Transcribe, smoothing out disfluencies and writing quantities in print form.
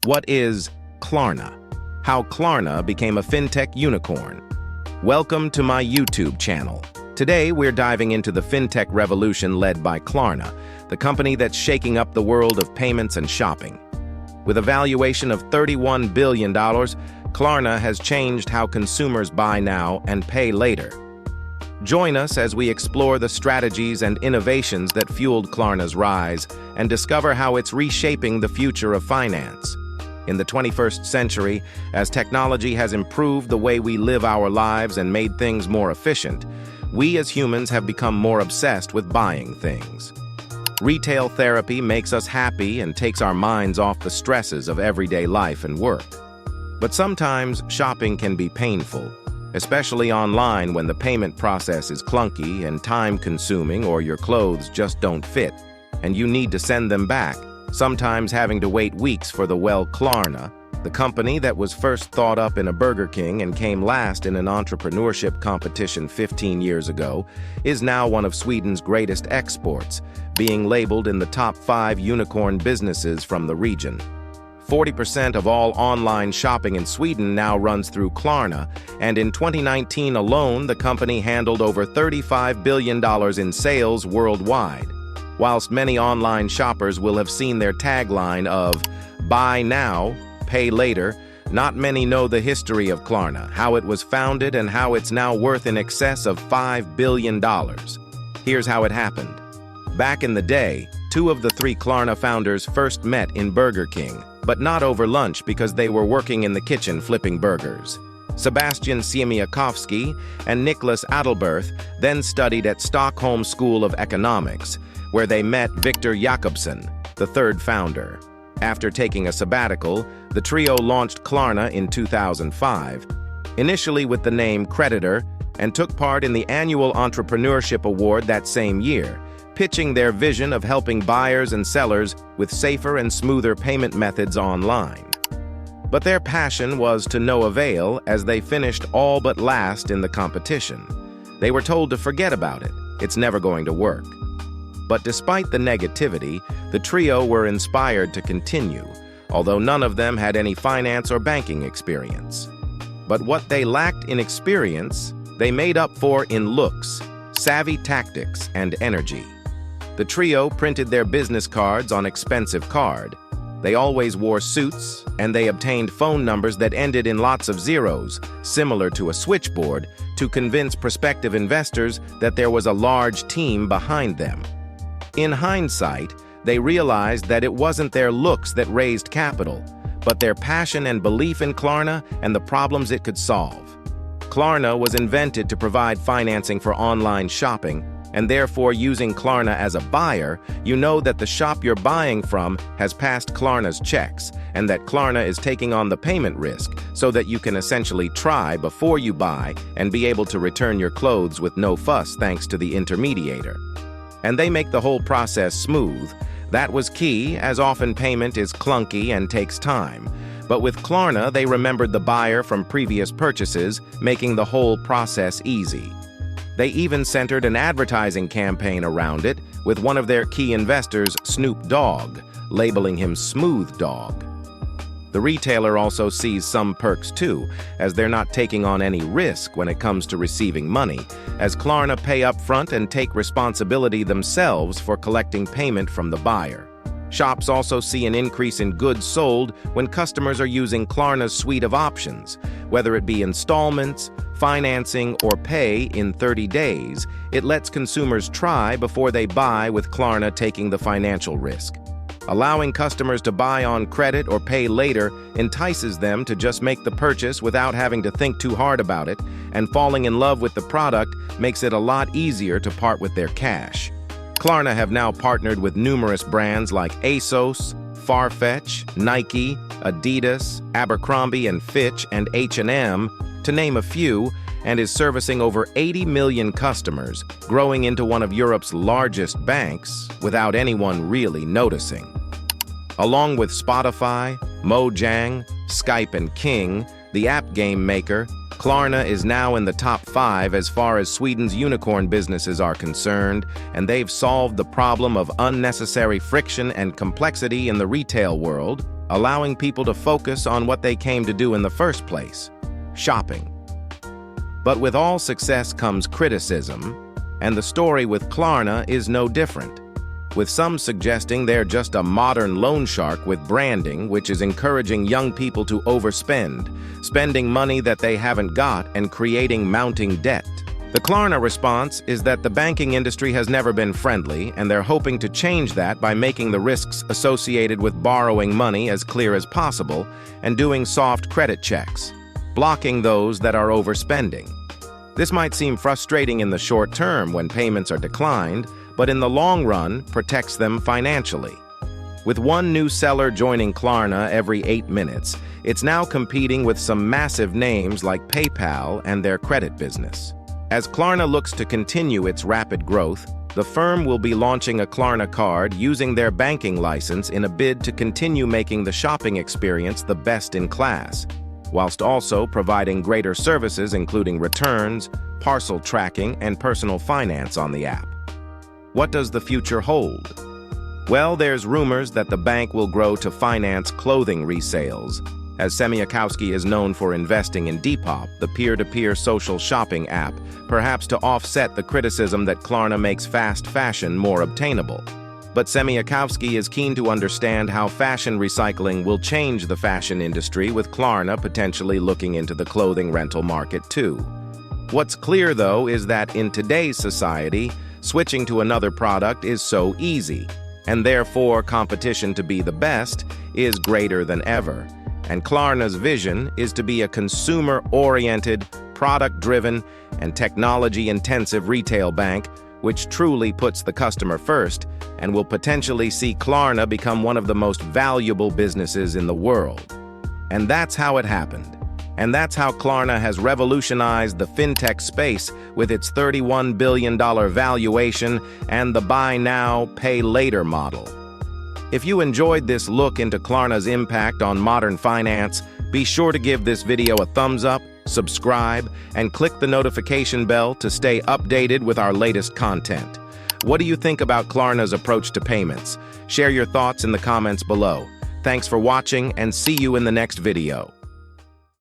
What is Klarna? How Klarna became a fintech unicorn. Welcome to my YouTube channel. Today, we're diving into the fintech revolution led by Klarna, the company that's shaking up the world of payments and shopping. With a valuation of $31 billion, Klarna has changed how consumers buy now and pay later. Join us as we explore the strategies and innovations that fueled Klarna's rise and discover how it's reshaping the future of finance. In the 21st century, as technology has improved the way we live our lives and made things more efficient, we as humans have become more obsessed with buying things. Retail therapy makes us happy and takes our minds off the stresses of everyday life and work. But sometimes shopping can be painful, especially online when the payment process is clunky and time-consuming, or your clothes just don't fit, and you need to send them back, sometimes having to wait weeks for the Klarna, the company that was first thought up in a Burger King and came last in an entrepreneurship competition 15 years ago, is now one of Sweden's greatest exports, being labeled in the top 5 unicorn businesses from the region. 40% of all online shopping in Sweden now runs through Klarna, and in 2019 alone, the company handled over $35 billion in sales worldwide. Whilst many online shoppers will have seen their tagline of "Buy now, pay later," not many know the history of Klarna, how it was founded and how it's now worth in excess of $5 billion. Here's how it happened. Back in the day, 2 of the 3 Klarna founders first met in Burger King, but not over lunch because they were working in the kitchen flipping burgers. Sebastian Siemiatkowski and Niklas Adalberth then studied at Stockholm School of Economics, where they met Viktor Jakobsson, the 3rd founder. After taking a sabbatical, the trio launched Klarna in 2005, initially with the name Creditor, and took part in the annual Entrepreneurship Award that same year, pitching their vision of helping buyers and sellers with safer and smoother payment methods online. But their passion was to no avail, as they finished all but last in the competition. They were told to forget about it. It's never going to work. But despite the negativity, the trio were inspired to continue, although none of them had any finance or banking experience. But what they lacked in experience, they made up for in looks, savvy tactics, and energy. The trio printed their business cards on expensive card. They always wore suits, and they obtained phone numbers that ended in lots of zeros, similar to a switchboard, to convince prospective investors that there was a large team behind them. In hindsight, they realized that it wasn't their looks that raised capital, but their passion and belief in Klarna and the problems it could solve. Klarna was invented to provide financing for online shopping, and therefore using Klarna as a buyer, you know that the shop you're buying from has passed Klarna's checks, and that Klarna is taking on the payment risk so that you can essentially try before you buy and be able to return your clothes with no fuss thanks to the intermediator. And they make the whole process smooth. That was key, as often payment is clunky and takes time. But with Klarna, they remembered the buyer from previous purchases, making the whole process easy. They even centered an advertising campaign around it, with one of their key investors, Snoop Dogg, labeling him Smooth Dog. The retailer also sees some perks too, as they're not taking on any risk when it comes to receiving money, as Klarna pay up front and take responsibility themselves for collecting payment from the buyer. Shops also see an increase in goods sold when customers are using Klarna's suite of options, whether it be installments, financing, or pay in 30 days. It lets consumers try before they buy, with Klarna taking the financial risk. Allowing customers to buy on credit or pay later entices them to just make the purchase without having to think too hard about it, and falling in love with the product makes it a lot easier to part with their cash. Klarna have now partnered with numerous brands like ASOS, Farfetch, Nike, Adidas, Abercrombie & Fitch, and H&M, to name a few, and is servicing over 80 million customers, growing into one of Europe's largest banks without anyone really noticing. Along with Spotify, Mojang, Skype, and King, the app game maker, Klarna is now in the top 5 as far as Sweden's unicorn businesses are concerned, and they've solved the problem of unnecessary friction and complexity in the retail world. allowing people to focus on what they came to do in the first place: shopping. But with all success comes criticism, and the story with Klarna is no different, with some suggesting they're just a modern loan shark with branding which is encouraging young people to overspend, spending money that they haven't got and creating mounting debt. The Klarna response is that the banking industry has never been friendly, and they're hoping to change that by making the risks associated with borrowing money as clear as possible and doing soft credit checks, blocking those that are overspending. This might seem frustrating in the short term when payments are declined, but in the long run protects them financially. With one new seller joining Klarna every 8 minutes, it's now competing with some massive names like PayPal and their credit business. As Klarna looks to continue its rapid growth, the firm will be launching a Klarna card using their banking license in a bid to continue making the shopping experience the best in class, whilst also providing greater services including returns, parcel tracking, and personal finance on the app. What does the future hold? Well, there's rumors that the bank will grow to finance clothing resales, as �ฑ𝐤𝐞 is known for investing in Depop, the peer-to-peer social shopping app, perhaps to offset the criticism that Klarna makes fast fashion more obtainable. But �ฑ𝐤𝐞 is keen to understand how fashion recycling will change the fashion industry, with Klarna potentially looking into the clothing rental market too. What's clear, though, is that in today's society, switching to another product is so easy, and therefore competition to be the best is greater than ever. And Klarna's vision is to be a consumer-oriented, product-driven, and technology-intensive retail bank which truly puts the customer first and will potentially see Klarna become one of the most valuable businesses in the world. And that's how it happened. And that's how Klarna has revolutionized the fintech space with its $31 billion valuation and the buy now, pay later model. If you enjoyed this look into Klarna's impact on modern finance, be sure to give this video a thumbs up, subscribe, and click the notification bell to stay updated with our latest content. What do you think about Klarna's approach to payments? Share your thoughts in the comments below. Thanks for watching, and see you in the next video.